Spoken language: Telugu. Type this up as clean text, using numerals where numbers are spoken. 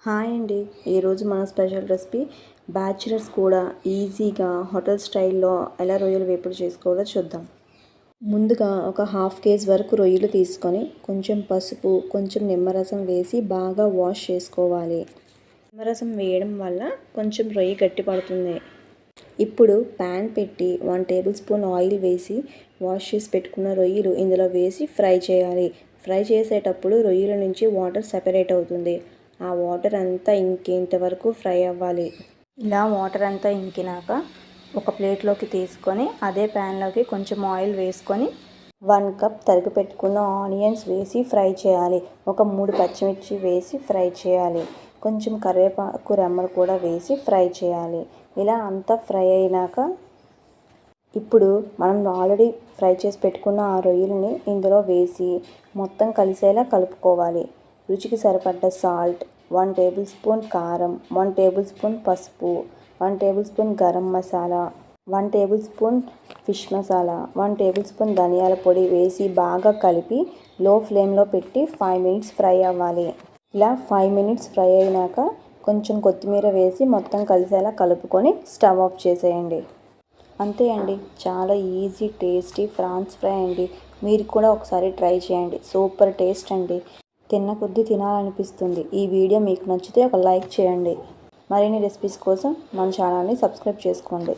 హాయ్ అండి, ఈరోజు మన స్పెషల్ రెసిపీ బ్యాచిలర్స్ కూడా ఈజీగా హోటల్ స్టైల్లో ఎలా రొయ్యలు వేపుడు చేసుకోవాలో చూద్దాం. ముందుగా ఒక హాఫ్ కేజీ వరకు రొయ్యలు తీసుకొని కొంచెం పసుపు, కొంచెం నిమ్మరసం వేసి బాగా వాష్ చేసుకోవాలి. నిమ్మరసం వేయడం వల్ల కొంచెం రొయ్య గట్టి పడుతుంది. ఇప్పుడు ప్యాన్ పెట్టి 1 టేబుల్ స్పూన్ ఆయిల్ వేసి వాష్ చేసి పెట్టుకున్న రొయ్యలు ఇందులో వేసి ఫ్రై చేయాలి. ఫ్రై చేసేటప్పుడు రొయ్యల నుంచి వాటర్ సెపరేట్ అవుతుంది. ఆ వాటర్ అంతా ఇంకేంత వరకు ఫ్రై అవ్వాలి. ఇలా వాటర్ అంతా ఇంకినాక ఒక ప్లేట్లోకి తీసుకొని అదే ప్యాన్లోకి కొంచెం ఆయిల్ వేసుకొని 1 కప్ తరిగి పెట్టుకున్న ఆనియన్స్ వేసి ఫ్రై చేయాలి. ఒక 3 పచ్చిమిర్చి వేసి ఫ్రై చేయాలి. కొంచెం కరివేపాకు రెమ్మలు కూడా వేసి ఫ్రై చేయాలి. ఇలా అంతా ఫ్రై అయినాక ఇప్పుడు మనం ఆల్రెడీ ఫ్రై చేసి పెట్టుకున్న ఆ రొయ్యలని ఇందులో వేసి మొత్తం కలిసేలా కలుపుకోవాలి. రుచికి సరిపడ్డ సాల్ట్, 1 టేబుల్ స్పూన్ కారం, 1 టేబుల్ స్పూన్ పసుపు, 1 table spoon garam masala, 1 table spoon fish masala, 1 table spoon ధనియాల పొడి వేసి బాగా కలిపి లో ఫ్లేమ్లో పెట్టి 5 మినిట్స్ ఫ్రై అవ్వాలి. ఇలా 5 మినిట్స్ ఫ్రై అయినాక కొంచెం కొత్తిమీర వేసి మొత్తం కలిసేలా కలుపుకొని స్టవ్ ఆఫ్ చేసేయండి. అంతే అండి, చాలా ఈజీ టేస్టీ ఫ్రాన్స్ ఫ్రై అండి. మీరు కూడా ఒకసారి ట్రై చేయండి. సూపర్ టేస్ట్ అండి. తిన్న కొద్దీ తినాలనిపిస్తుంది. ఈ వీడియో మీకు నచ్చితే ఒక లైక్ చేయండి. మరిన్ని రెసిపీస్ కోసం మన ఛానల్ని సబ్స్క్రైబ్ చేసుకోండి.